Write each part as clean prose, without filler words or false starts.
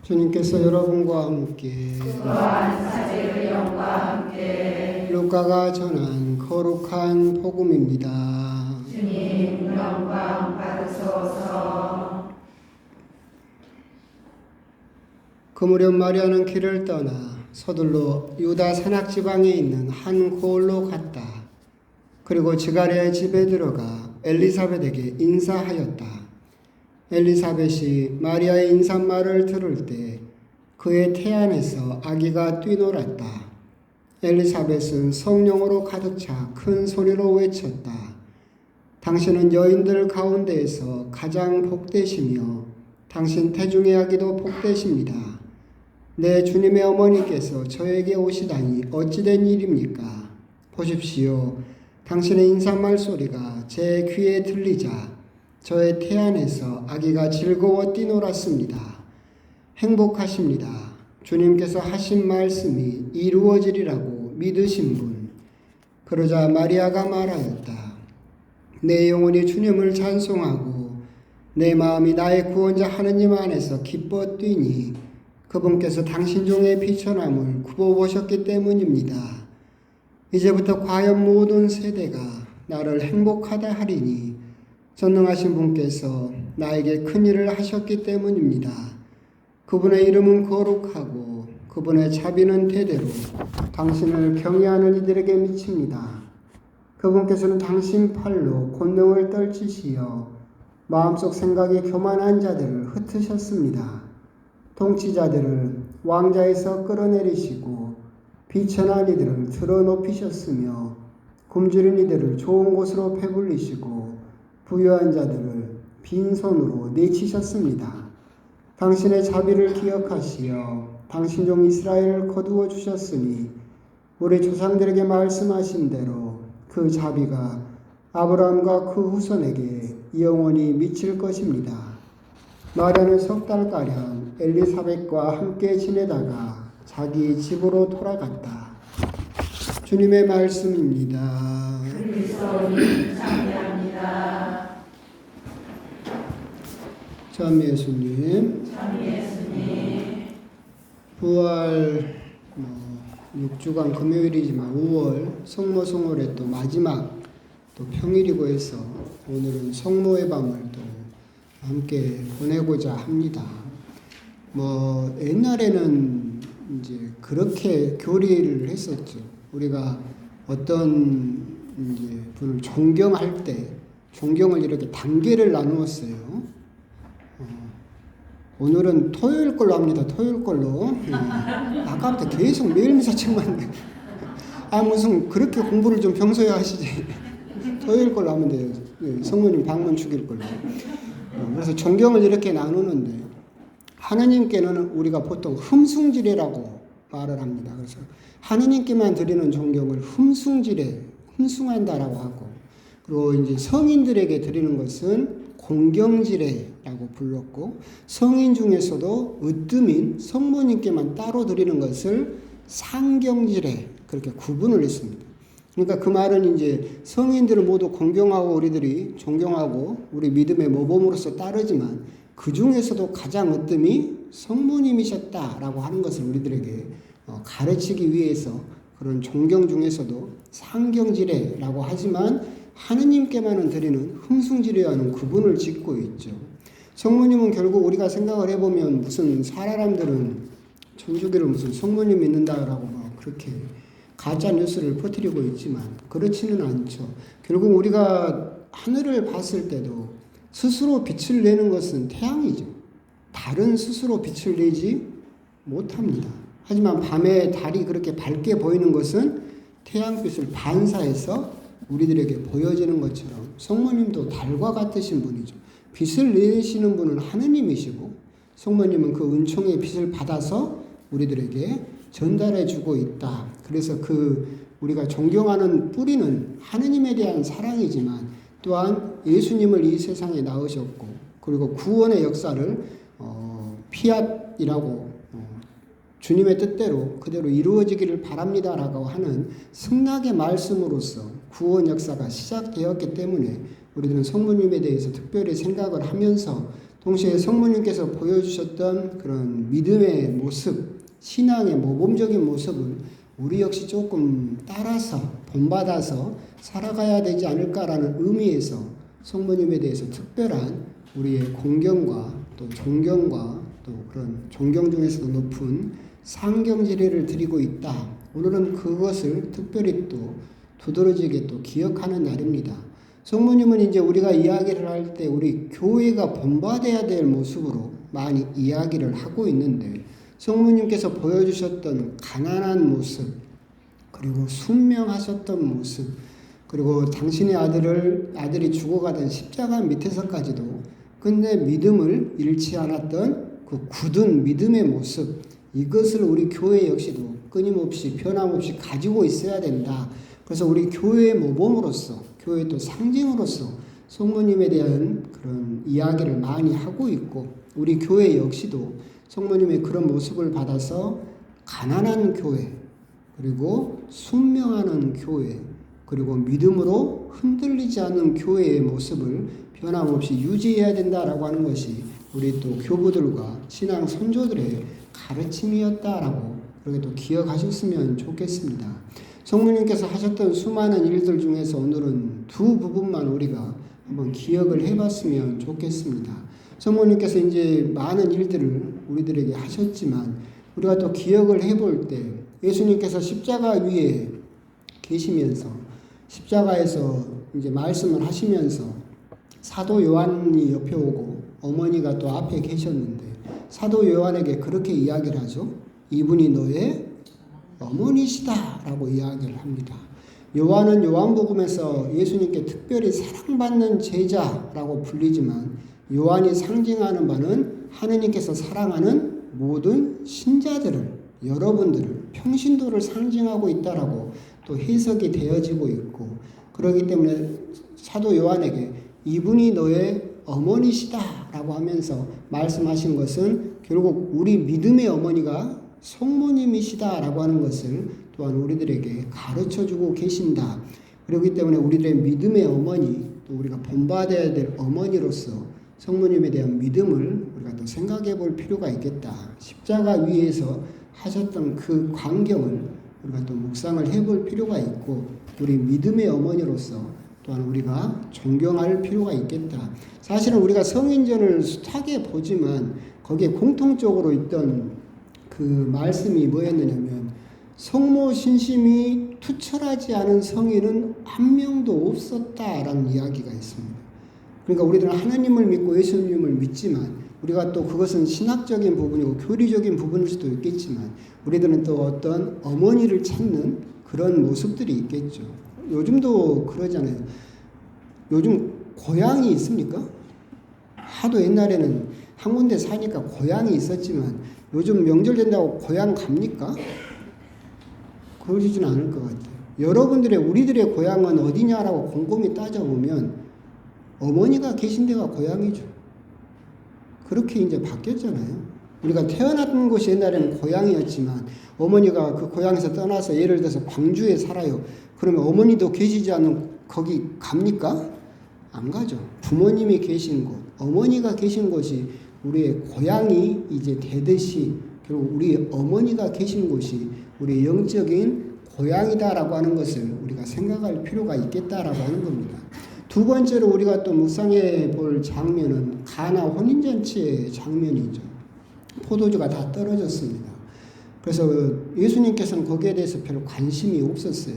주님께서 여러분과 함께 또한 사제의 영과 함께 루카가 전한 거룩한 복음입니다. 주님 영광 받으소서. 그 무렵 마리아는 길을 떠나 서둘러 유다 산악 지방에 있는 한 고을로 갔다. 그리고 지가랴의 집에 들어가 엘리사벳에게 인사하였다. 엘리사벳이 마리아의 인사말을 들을 때 그의 태안에서 아기가 뛰놀았다. 엘리사벳은 성령으로 가득 차 큰 소리로 외쳤다. 당신은 여인들 가운데에서 가장 복되시며 당신 태중의 아기도 복되십니다. 내 주님의 어머니께서 저에게 오시다니 어찌된 일입니까? 보십시오. 당신의 인사말 소리가 제 귀에 들리자 저의 태안에서 아기가 즐거워 뛰놀았습니다. 행복하십니다. 주님께서 하신 말씀이 이루어지리라고 믿으신 분. 그러자 마리아가 말하였다. 내 영혼이 주님을 찬송하고 내 마음이 나의 구원자 하느님 안에서 기뻐 뛰니 그분께서 당신 종의 비천함을 굽어보셨기 때문입니다. 이제부터 과연 모든 세대가 나를 행복하다 하리니 전능하신 분께서 나에게 큰 일을 하셨기 때문입니다. 그분의 이름은 거룩하고 그분의 자비는 대대로 당신을 경외하는 이들에게 미칩니다. 그분께서는 당신 팔로 권능을 떨치시어 마음속 생각이 교만한 자들을 흩으셨습니다. 통치자들을 왕자에서 끌어내리시고 비천한 이들을 들어높이셨으며 굶주린 이들을 좋은 곳으로 배불리시고 부유한 자들을 빈손으로 내치셨습니다. 당신의 자비를 기억하시어 당신 종 이스라엘을 거두어 주셨으니 우리 조상들에게 말씀하신 대로 그 자비가 아브라함과 그 후손에게 영원히 미칠 것입니다. 마리아는 석 달가량 엘리사벳과 함께 지내다가 자기 집으로 돌아갔다. 주님의 말씀입니다. 그리스도님 찬미합니다. 참 예수님. 참 예수님. 부활 6주간 금요일이지만 5월 성모성월의 또 마지막 또 평일이고 해서 오늘은 성모의 밤을 또 함께 보내고자 합니다. 옛날에는 이제 그렇게 교리를 했었죠. 우리가 어떤 이제 분을 존경할 때 존경을 이렇게 단계를 나누었어요. 오늘은 토요일 걸로 합니다. 토요일 걸로. 아까부터 계속 매일 미사책만. 무슨 그렇게 공부를 좀 평소에 하시지. 토요일 걸로 하면 돼요. 성모님 방문 축일 걸로. 그래서 존경을 이렇게 나누는데 하느님께는 우리가 보통 흠숭지례라고 말을 합니다. 그래서 하느님께만 드리는 존경을 흠숭한다라고 하고, 그리고 이제 성인들에게 드리는 것은 공경지례라고 불렀고, 성인 중에서도 으뜸인 성모님께만 따로 드리는 것을 상경지례, 그렇게 구분을 했습니다. 그러니까 그 말은 이제 성인들을 모두 공경하고 우리들이 존경하고 우리 믿음의 모범으로서 따르지만 그 중에서도 가장 으뜸이 성모님이셨다라고 하는 것을 우리들에게 가르치기 위해서 그런 존경 중에서도 상경지례라고 하지만 하느님께만은 드리는 흠숭지례와는 구분을 짓고 있죠. 성모님은 결국 우리가 생각을 해보면 무슨 사람들은 천주교를 무슨 성모님 믿는다라고 막 그렇게 가짜 뉴스를 퍼뜨리고 있지만 그렇지는 않죠. 결국 우리가 하늘을 봤을 때도 스스로 빛을 내는 것은 태양이죠. 달은 스스로 빛을 내지 못합니다. 하지만 밤에 달이 그렇게 밝게 보이는 것은 태양빛을 반사해서 우리들에게 보여지는 것처럼 성모님도 달과 같으신 분이죠. 빛을 내시는 분은 하느님이시고 성모님은 그 은총의 빛을 받아서 우리들에게 전달해 주고 있다. 그래서 우리가 존경하는 뿌리는 하느님에 대한 사랑이지만 또한 예수님을 이 세상에 낳으셨고 그리고 구원의 역사를 피앗이라고 주님의 뜻대로 그대로 이루어지기를 바랍니다라고 하는 승낙의 말씀으로서 구원 역사가 시작되었기 때문에 우리들은 성모님에 대해서 특별히 생각을 하면서 동시에 성모님께서 보여주셨던 그런 믿음의 모습, 신앙의 모범적인 모습을 우리 역시 조금 따라서 본받아서 살아가야 되지 않을까라는 의미에서 성모님에 대해서 특별한 우리의 공경과 또 존경과 또 그런 존경 중에서도 높은 상경지례를 드리고 있다. 오늘은 그것을 특별히 또 두드러지게 또 기억하는 날입니다. 성모님은 이제 우리가 이야기를 할 때 우리 교회가 본받아야 될 모습으로 많이 이야기를 하고 있는데 성모님께서 보여주셨던 가난한 모습, 그리고 순명하셨던 모습, 그리고 당신의 아들이 죽어가던 십자가 밑에서까지도 끝내 믿음을 잃지 않았던 그 굳은 믿음의 모습, 이것을 우리 교회 역시도 끊임없이 변함없이 가지고 있어야 된다. 그래서 우리 교회의 모범으로서, 교회의 또 상징으로서 성모님에 대한 그런 이야기를 많이 하고 있고, 우리 교회 역시도 성모님의 그런 모습을 받아서 가난한 교회, 그리고 순명하는 교회, 그리고 믿음으로 흔들리지 않는 교회의 모습을 변함없이 유지해야 된다라고 하는 것이 우리 또 교부들과 신앙 선조들의 가르침이었다라고 그렇게 또 기억하셨으면 좋겠습니다. 성모님께서 하셨던 수많은 일들 중에서 오늘은 두 부분만 우리가 한번 기억을 해봤으면 좋겠습니다. 성모님께서 이제 많은 일들을 우리들에게 하셨지만 우리가 또 기억을 해볼 때 예수님께서 십자가 위에 계시면서 십자가에서 이제 말씀을 하시면서 사도 요한이 옆에 오고 어머니가 또 앞에 계셨는데 사도 요한에게 그렇게 이야기를 하죠. 이분이 너의 어머니시다 라고 이야기를 합니다. 요한은 요한복음에서 예수님께 특별히 사랑받는 제자라고 불리지만 요한이 상징하는 바는 하느님께서 사랑하는 모든 신자들을, 여러분들을, 평신도를 상징하고 있다라고 또 해석이 되어지고 있고, 그렇기 때문에 사도 요한에게 이분이 너의 어머니시다 라고 하면서 말씀하신 것은 결국 우리 믿음의 어머니가 성모님이시다 라고 하는 것을 또한 우리들에게 가르쳐주고 계신다. 그렇기 때문에 우리들의 믿음의 어머니, 또 우리가 본받아야 될 어머니로서 성모님에 대한 믿음을 우리가 또 생각해 볼 필요가 있겠다. 십자가 위에서 하셨던 그 광경을 우리가 또 묵상을 해볼 필요가 있고, 우리 믿음의 어머니로서 또한 우리가 존경할 필요가 있겠다. 사실은 우리가 성인전을 숱하게 보지만 거기에 공통적으로 있던 그 말씀이 뭐였느냐면 성모 신심이 투철하지 않은 성인은 한 명도 없었다라는 이야기가 있습니다. 그러니까 우리들은 하나님을 믿고 예수님을 믿지만 우리가 또 그것은 신학적인 부분이고 교리적인 부분일 수도 있겠지만 우리들은 또 어떤 어머니를 찾는 그런 모습들이 있겠죠. 요즘도 그러잖아요. 요즘 고향이 있습니까? 하도 옛날에는 한 군데 사니까 고향이 있었지만 요즘 명절 된다고 고향 갑니까? 그러지는 않을 것 같아요. 여러분들의, 우리들의 고향은 어디냐라고 곰곰이 따져보면 어머니가 계신 데가 고향이죠. 그렇게 이제 바뀌었잖아요. 우리가 태어났던 곳이 옛날에는 고향이었지만 어머니가 그 고향에서 떠나서 예를 들어서 광주에 살아요. 그러면 어머니도 계시지 않는 거기 갑니까? 안 가죠. 부모님이 계신 곳, 어머니가 계신 곳이 우리의 고향이 이제 되듯이 결국 우리 어머니가 계신 곳이 우리의 영적인 고향이다라고 하는 것을 우리가 생각할 필요가 있겠다라고 하는 겁니다. 두 번째로 우리가 또 묵상해 볼 장면은 가나 혼인잔치의 장면이죠. 포도주가 다 떨어졌습니다. 그래서 예수님께서는 거기에 대해서 별 관심이 없었어요.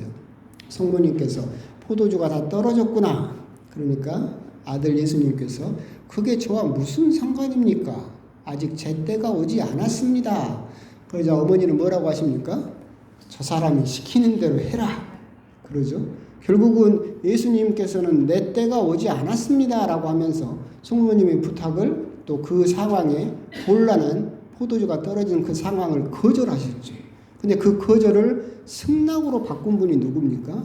성모님께서 포도주가 다 떨어졌구나. 그러니까 아들 예수님께서 그게 저와 무슨 상관입니까? 아직 제 때가 오지 않았습니다. 그러자 어머니는 뭐라고 하십니까? 저 사람이 시키는 대로 해라. 그러죠. 결국은 예수님께서는 내 때가 오지 않았습니다 라고 하면서 성모님의 부탁을 또 그 상황에 곤란한 포도주가 떨어진 그 상황을 거절하셨죠. 근데 그 거절을 승낙으로 바꾼 분이 누굽니까?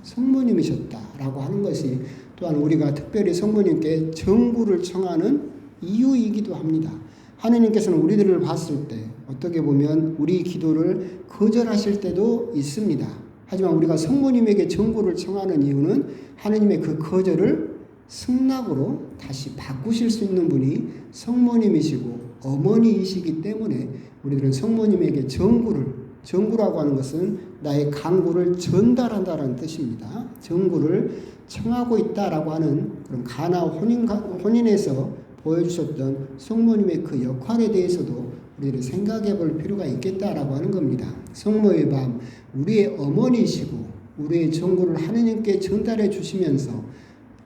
성모님이셨다라고 하는 것이 또한 우리가 특별히 성모님께 정구를 청하는 이유이기도 합니다. 하느님께서는 우리들을 봤을 때 어떻게 보면 우리 기도를 거절하실 때도 있습니다. 하지만 우리가 성모님에게 정구를 청하는 이유는 하느님의 그 거절을 승낙으로 다시 바꾸실 수 있는 분이 성모님이시고 어머니이시기 때문에 우리들은 성모님에게 정구라고 하는 것은 나의 간구를 전달한다라는 뜻입니다. 정구를 청하고 있다라고 하는 그런 가나 혼인에서 보여주셨던 성모님의 그 역할에 대해서도 우리를 생각해 볼 필요가 있겠다라고 하는 겁니다. 성모의 밤, 우리의 어머니이시고 우리의 정구를 하느님께 전달해 주시면서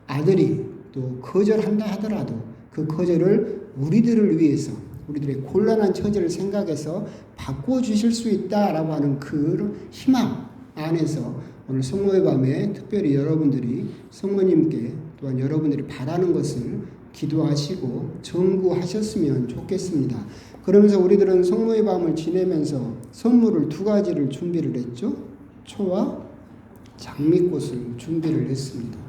아들이 또 거절한다 하더라도 그 거절을 우리들을 위해서 우리들의 곤란한 처지를 생각해서 바꿔주실 수 있다라고 하는 그 희망 안에서 오늘 성모의 밤에 특별히 여러분들이 성모님께 또한 여러분들이 바라는 것을 기도하시고 정구하셨으면 좋겠습니다. 그러면서 우리들은 성모의 밤을 지내면서 선물을 2가지를 준비를 했죠. 초와 장미꽃을 준비를 했습니다.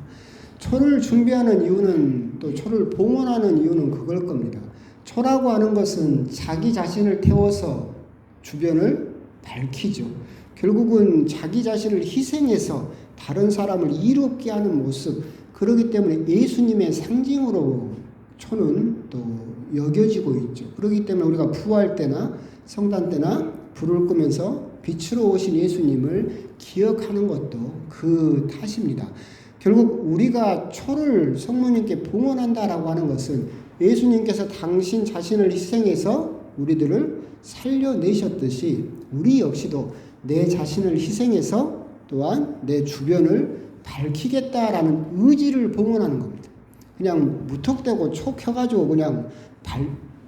초를 준비하는 이유는 또 초를 봉헌하는 이유는 그걸 겁니다. 초라고 하는 것은 자기 자신을 태워서 주변을 밝히죠. 결국은 자기 자신을 희생해서 다른 사람을 이롭게 하는 모습, 그렇기 때문에 예수님의 상징으로 초는 또 여겨지고 있죠. 그렇기 때문에 우리가 부활 때나 성탄 때나 불을 끄면서 빛으로 오신 예수님을 기억하는 것도 그 탓입니다. 결국 우리가 초를 성모님께 봉헌한다라고 하는 것은 예수님께서 당신 자신을 희생해서 우리들을 살려내셨듯이 우리 역시도 내 자신을 희생해서 또한 내 주변을 밝히겠다라는 의지를 봉헌하는 겁니다. 그냥 무턱대고 초 켜가지고 그냥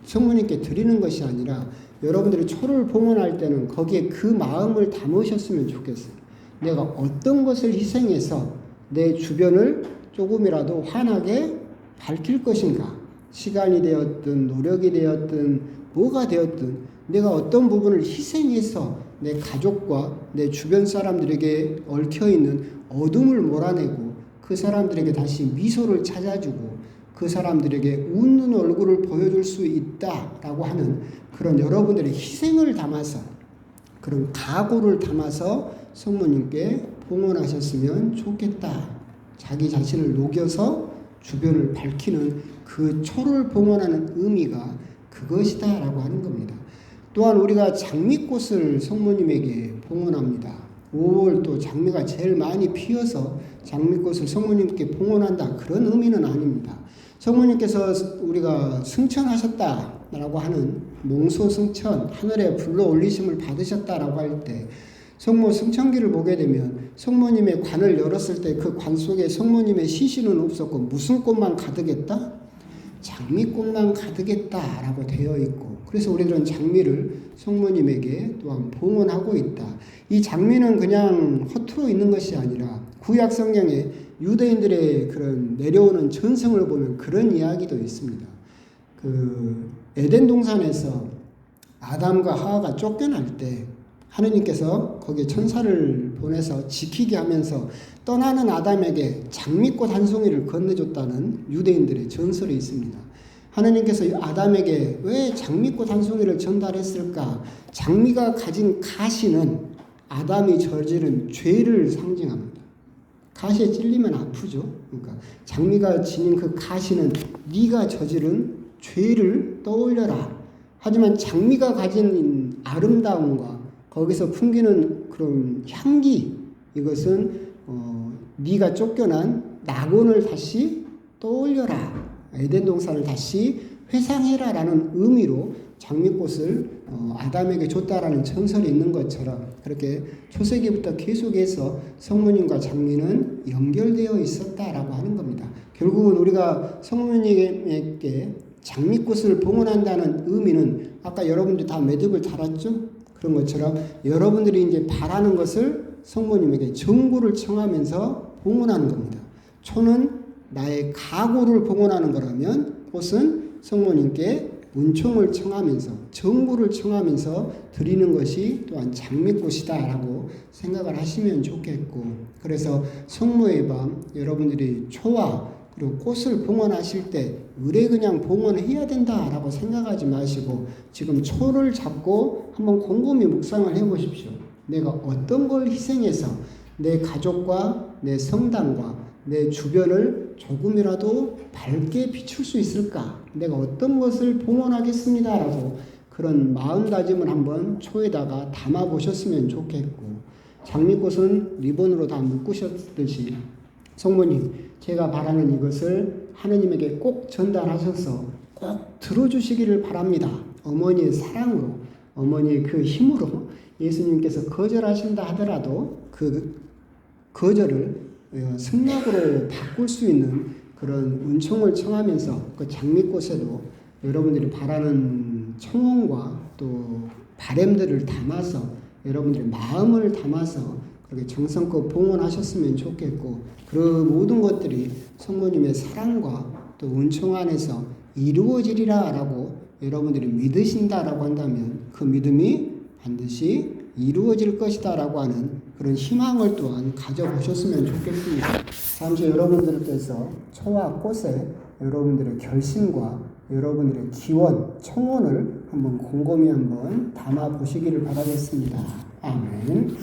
성모님께 드리는 것이 아니라 여러분들이 초를 봉헌할 때는 거기에 그 마음을 담으셨으면 좋겠어요. 내가 어떤 것을 희생해서 내 주변을 조금이라도 환하게 밝힐 것인가? 시간이 되었든 노력이 되었든 뭐가 되었든 내가 어떤 부분을 희생해서 내 가족과 내 주변 사람들에게 얽혀있는 어둠을 몰아내고 그 사람들에게 다시 미소를 찾아주고 그 사람들에게 웃는 얼굴을 보여줄 수 있다라고 하는 그런 여러분들의 희생을 담아서 그런 각오를 담아서 성모님께 봉헌하셨으면 좋겠다. 자기 자신을 녹여서 주변을 밝히는 그 초를 봉헌하는 의미가 그것이다라고 하는 겁니다. 또한 우리가 장미꽃을 성모님에게 봉헌합니다. 5월 또 장미가 제일 많이 피어서 장미꽃을 성모님께 봉헌한다. 그런 의미는 아닙니다. 성모님께서 우리가 승천하셨다라고 하는 몽소 승천, 하늘에 불러 올리심을 받으셨다라고 할 때 성모 승천기를 보게 되면 성모님의 관을 열었을 때 그 관 속에 성모님의 시신은 없었고 무슨 꽃만 가득했다? 장미꽃만 가득했다라고 되어 있고 그래서 우리들은 장미를 성모님에게 또한 봉헌하고 있다. 이 장미는 그냥 허투루 있는 것이 아니라 구약 성경에 유대인들의 그런 내려오는 전승을 보면 그런 이야기도 있습니다. 그 에덴 동산에서 아담과 하와가 쫓겨날 때 하느님께서 거기에 천사를 보내서 지키게 하면서 떠나는 아담에게 장미꽃 한 송이를 건네줬다는 유대인들의 전설이 있습니다. 하느님께서 아담에게 왜 장미꽃 한 송이를 전달했을까? 장미가 가진 가시는 아담이 저지른 죄를 상징합니다. 가시에 찔리면 아프죠. 그러니까 장미가 지닌 그 가시는 네가 저지른 죄를 떠올려라. 하지만 장미가 가진 아름다움과 거기서 풍기는 그런 향기, 이것은 네가 쫓겨난 낙원을 다시 떠올려라. 에덴 동산을 다시 회상해라 라는 의미로 장미꽃을 아담에게 줬다라는 전설이 있는 것처럼 그렇게 초세기부터 계속해서 성모님과 장미는 연결되어 있었다라고 하는 겁니다. 결국은 우리가 성모님에게 장미꽃을 봉헌한다는 의미는 아까 여러분들이 다 매듭을 달았죠? 그런 것처럼 여러분들이 이제 바라는 것을 성모님에게 정구를 청하면서 봉헌하는 겁니다. 초는 나의 각오를 봉헌하는 거라면 꽃은 성모님께 은총을 청하면서 정구를 청하면서 드리는 것이 또한 장미꽃이다라고 생각을 하시면 좋겠고 그래서 성모의 밤 여러분들이 초와 그리고 꽃을 봉헌하실 때 의뢰 그냥 봉헌해야 된다라고 생각하지 마시고 지금 초를 잡고 한번 곰곰이 묵상을 해보십시오. 내가 어떤 걸 희생해서 내 가족과 내 성당과 내 주변을 미래를 조금이라도 밝게 비출 수 있을까? 내가 어떤 것을 봉헌하겠습니다. 라고 그런 마음다짐을 한번 초에다가 담아 보셨으면 좋겠고, 장미꽃은 리본으로 다 묶으셨듯이 성모님, 제가 바라는 이것을 하느님에게 꼭 전달하셔서 꼭 들어주시기를 바랍니다. 어머니의 사랑으로, 어머니의 그 힘으로 예수님께서 거절하신다 하더라도 그 거절을 승낙으로 바꿀 수 있는 그런 은총을 청하면서 그 장미꽃에도 여러분들이 바라는 청원과 또 바램들을 담아서 여러분들의 마음을 담아서 그렇게 정성껏 봉헌하셨으면 좋겠고, 그 모든 것들이 성모님의 사랑과 또 은총 안에서 이루어지리라 라고 여러분들이 믿으신다라고 한다면 그 믿음이 반드시 이루어질 것이다 라고 하는 그런 희망을 또한 가져보셨으면 좋겠습니다. 잠시 여러분들께서 초와 꽃에 여러분들의 결심과 여러분들의 기원, 청원을 한번 곰곰이 한번 담아 보시기를 바라겠습니다. 아멘.